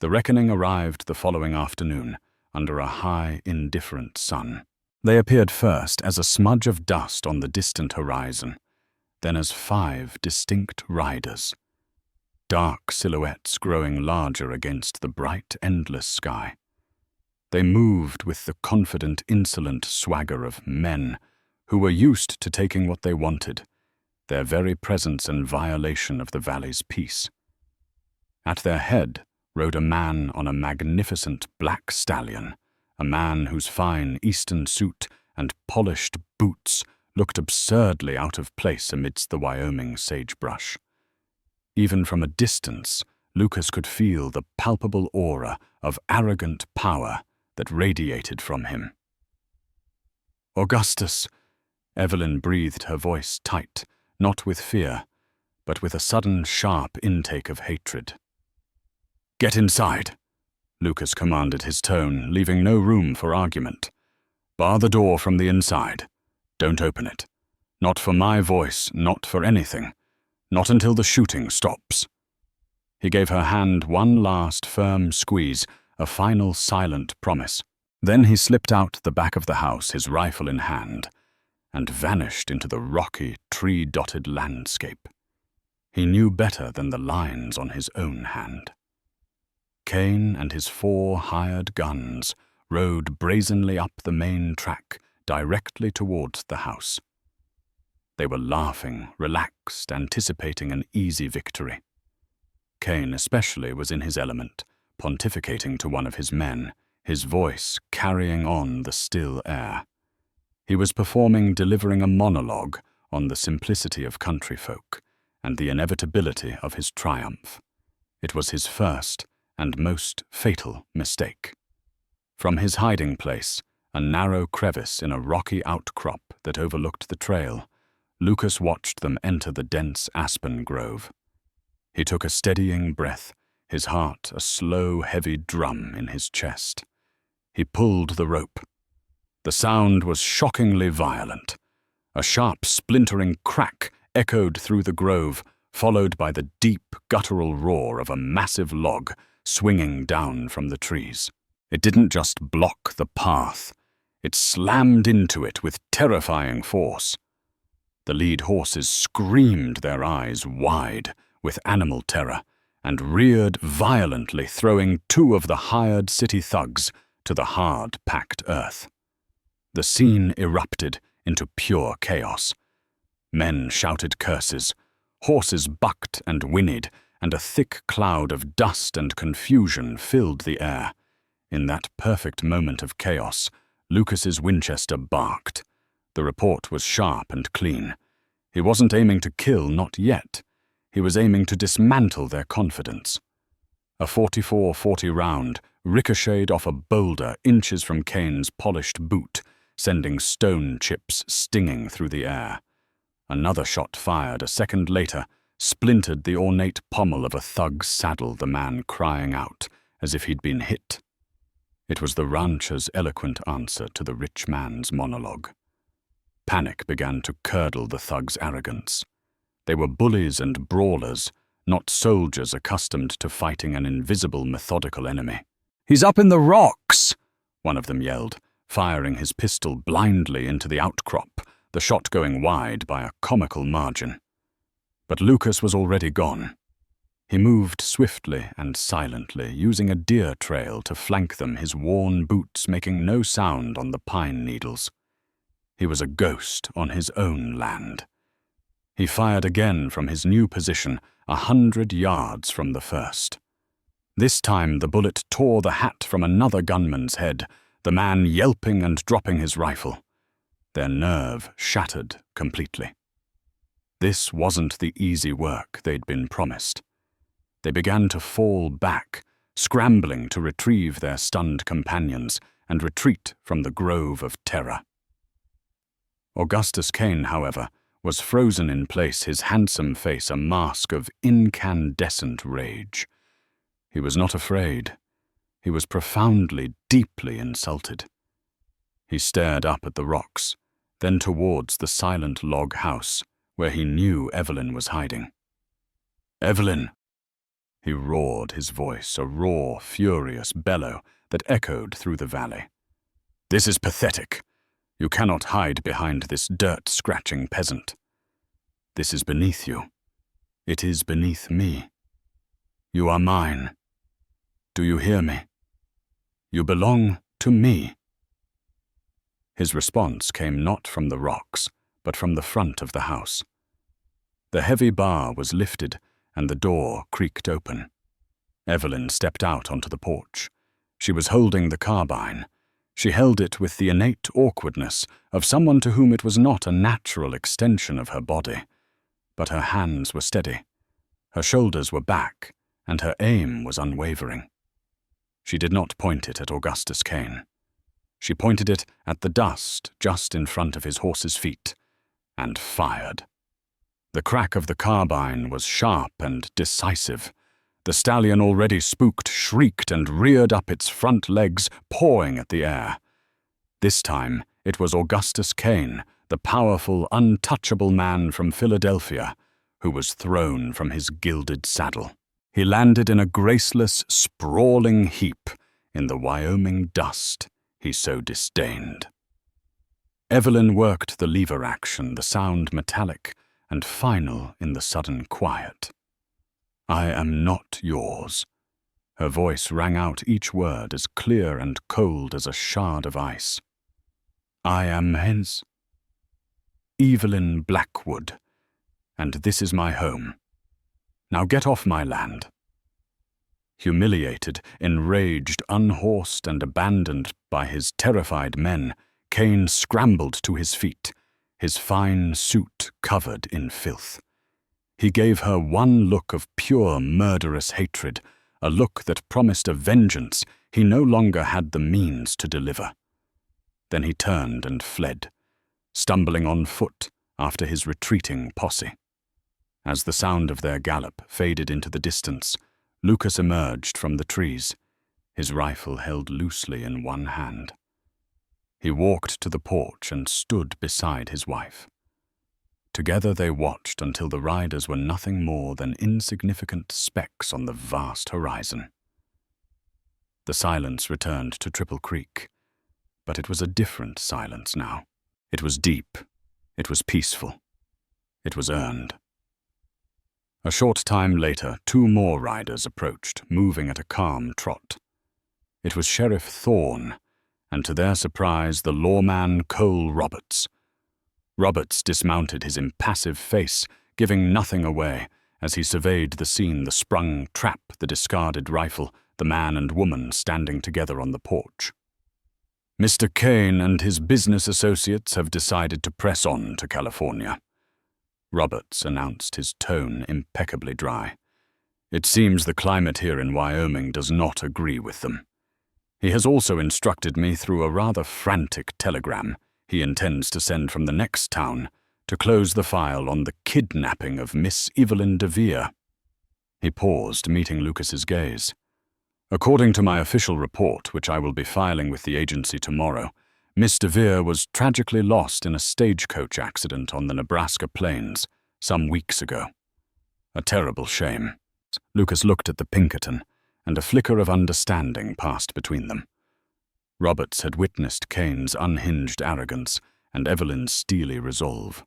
Speaker 1: The reckoning arrived the following afternoon, under a high, indifferent sun. They appeared first as a smudge of dust on the distant horizon, then as 5 distinct riders, dark silhouettes growing larger against the bright, endless sky. They moved with the confident, insolent swagger of men who were used to taking what they wanted, their very presence in violation of the valley's peace. At their head rode a man on a magnificent black stallion, a man whose fine Eastern suit and polished boots looked absurdly out of place amidst the Wyoming sagebrush. Even from a distance, Lucas could feel the palpable aura of arrogant power that radiated from him. "Augustus," Evelyn breathed, her voice tight, not with fear, but with a sudden, sharp intake of hatred. "Get inside," Lucas commanded, his tone leaving no room for argument. "Bar the door from the inside. Don't open it. Not for my voice, not for anything. Not until the shooting stops." He gave her hand one last firm squeeze, a final silent promise. Then he slipped out the back of the house, his rifle in hand, and vanished into the rocky, tree-dotted landscape. He knew better than the lines on his own hand. Kane and his 4 hired guns rode brazenly up the main track, directly towards the house. They were laughing, relaxed, anticipating an easy victory. Cain especially was in his element, pontificating to one of his men, his voice carrying on the still air. He was delivering a monologue on the simplicity of country folk and the inevitability of his triumph. It was his first and most fatal mistake. From his hiding place, a narrow crevice in a rocky outcrop that overlooked the trail, Lucas watched them enter the dense aspen grove. He took a steadying breath, his heart a slow, heavy drum in his chest. He pulled the rope. The sound was shockingly violent. A sharp, splintering crack echoed through the grove, followed by the deep, guttural roar of a massive log swinging down from the trees. It didn't just block the path. It slammed into it with terrifying force. The lead horses screamed, their eyes wide with animal terror, and reared violently, throwing two of the hired city thugs to the hard-packed earth. The scene erupted into pure chaos. Men shouted curses, horses bucked and whinnied, and a thick cloud of dust and confusion filled the air. In that perfect moment of chaos, Lucas's Winchester barked. The report was sharp and clean. He wasn't aiming to kill, not yet. He was aiming to dismantle their confidence. A .44-40 round ricocheted off a boulder inches from Cain's polished boot, sending stone chips stinging through the air. Another shot fired a second later splintered the ornate pommel of a thug's saddle, the man crying out as if he'd been hit. It was the rancher's eloquent answer to the rich man's monologue. Panic began to curdle the thug's arrogance. They were bullies and brawlers, not soldiers accustomed to fighting an invisible, methodical enemy. "He's up in the rocks!" one of them yelled, firing his pistol blindly into the outcrop, the shot going wide by a comical margin. But Lucas was already gone. He moved swiftly and silently, using a deer trail to flank them, his worn boots making no sound on the pine needles. He was a ghost on his own land. He fired again from his new position, 100 yards from the first. This time the bullet tore the hat from another gunman's head, the man yelping and dropping his rifle. Their nerve shattered completely. This wasn't the easy work they'd been promised. They began to fall back, scrambling to retrieve their stunned companions and retreat from the grove of terror. Augustus Cain, however, was frozen in place, his handsome face a mask of incandescent rage. He was not afraid. He was profoundly, deeply insulted. He stared up at the rocks, then towards the silent log house, where he knew Evelyn was hiding. "Evelyn!" He roared, his voice a raw, furious bellow that echoed through the valley. "This is pathetic. You cannot hide behind this dirt-scratching peasant. This is beneath you. It is beneath me. You are mine. Do you hear me? You belong to me." His response came not from the rocks, but from the front of the house. The heavy bar was lifted, and the door creaked open. Evelyn stepped out onto the porch. She was holding the carbine. She held it with the innate awkwardness of someone to whom it was not a natural extension of her body. But her hands were steady. Her shoulders were back, and her aim was unwavering. She did not point it at Augustus Cain. She pointed it at the dust just in front of his horse's feet, and fired. The crack of the carbine was sharp and decisive. The stallion, already spooked, shrieked and reared up its front legs, pawing at the air. This time it was Augustus Cain, the powerful, untouchable man from Philadelphia, who was thrown from his gilded saddle. He landed in a graceless, sprawling heap in the Wyoming dust he so disdained. Evelyn worked the lever action, the sound metallic and final in the sudden quiet. "I am not yours." Her voice rang out each word as clear and cold as a shard of ice. "I am his." Evelyn Blackwood, and this is my home. Now get off my land." Humiliated, enraged, unhorsed, and abandoned by his terrified men, Cain scrambled to his feet, his fine suit covered in filth. He gave her one look of pure murderous hatred, a look that promised a vengeance he no longer had the means to deliver. Then he turned and fled, stumbling on foot after his retreating posse. As the sound of their gallop faded into the distance, Lucas emerged from the trees, his rifle held loosely in one hand. He walked to the porch and stood beside his wife. Together they watched until the riders were nothing more than insignificant specks on the vast horizon. The silence returned to Triple Creek, but it was a different silence now. It was deep, it was peaceful, it was earned. A short time later, 2 more riders approached, moving at a calm trot. It was Sheriff Thorne, and to their surprise, the lawman Cole Roberts. Roberts dismounted, his impassive face giving nothing away as he surveyed the scene, the sprung trap, the discarded rifle, the man and woman standing together on the porch. "Mr. Cain and his business associates have decided to press on to California," Roberts announced, his tone impeccably dry. "It seems the climate here in Wyoming does not agree with them. He has also instructed me through a rather frantic telegram he intends to send from the next town to close the file on the kidnapping of Miss Evelyn DeVere." He paused, meeting Lucas's gaze. "According to my official report, which I will be filing with the agency tomorrow, Miss DeVere was tragically lost in a stagecoach accident on the Nebraska plains some weeks ago. A terrible shame." Lucas looked at the Pinkerton, and a flicker of understanding passed between them. Roberts had witnessed Cain's unhinged arrogance and Evelyn's steely resolve.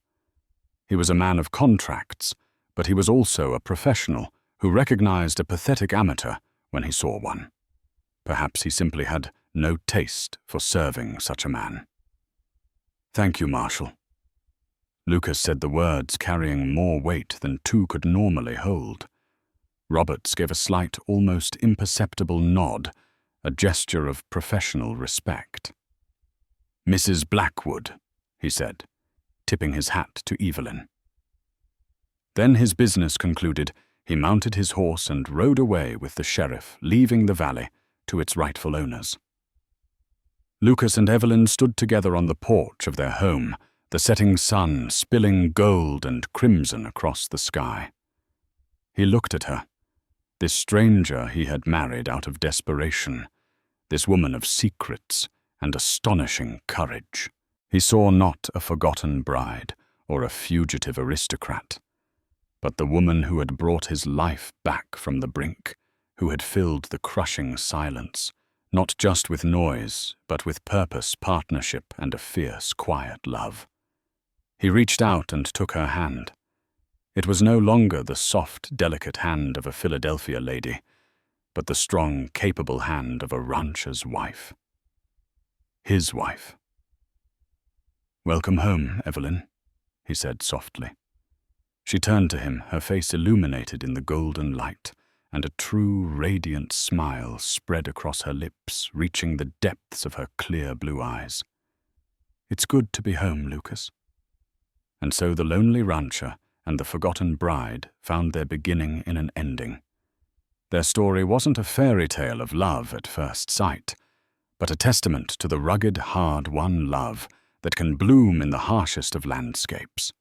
Speaker 1: He was a man of contracts, but he was also a professional who recognized a pathetic amateur when he saw one. Perhaps he simply had no taste for serving such a man. "Thank you, Marshal." Lucas said the words carrying more weight than 2 could normally hold. Roberts gave a slight, almost imperceptible nod, a gesture of professional respect. "Mrs. Blackwood," he said, tipping his hat to Evelyn. Then, his business concluded, he mounted his horse and rode away with the sheriff, leaving the valley to its rightful owners. Lucas and Evelyn stood together on the porch of their home, the setting sun spilling gold and crimson across the sky. He looked at her, this stranger he had married out of desperation, this woman of secrets and astonishing courage. He saw not a forgotten bride or a fugitive aristocrat, but the woman who had brought his life back from the brink, who had filled the crushing silence, not just with noise, but with purpose, partnership, and a fierce, quiet love. He reached out and took her hand. It was no longer the soft, delicate hand of a Philadelphia lady, but the strong, capable hand of a rancher's wife. His wife. "Welcome home, Evelyn," he said softly. She turned to him, her face illuminated in the golden light, and a true, radiant smile spread across her lips, reaching the depths of her clear blue eyes. "It's good to be home, Lucas." And so the lonely rancher and the forgotten bride found their beginning in an ending. Their story wasn't a fairy tale of love at first sight, but a testament to the rugged, hard-won love that can bloom in the harshest of landscapes.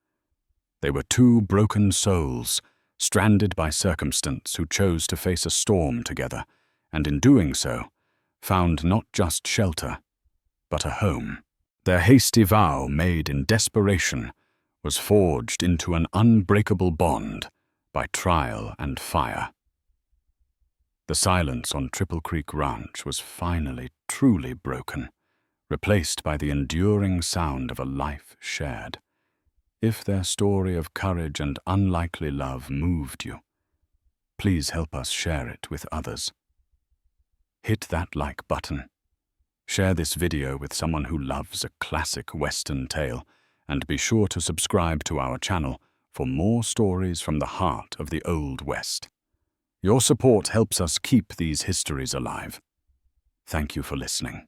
Speaker 1: They were 2 broken souls, stranded by circumstance, who chose to face a storm together, and in doing so, found not just shelter, but a home. Their hasty vow, made in desperation, was forged into an unbreakable bond by trial and fire. The silence on Triple Creek Ranch was finally truly broken, replaced by the enduring sound of a life shared. If their story of courage and unlikely love moved you, please help us share it with others. Hit that like button. Share this video with someone who loves a classic Western tale, and be sure to subscribe to our channel for more stories from the heart of the Old West. Your support helps us keep these histories alive. Thank you for listening.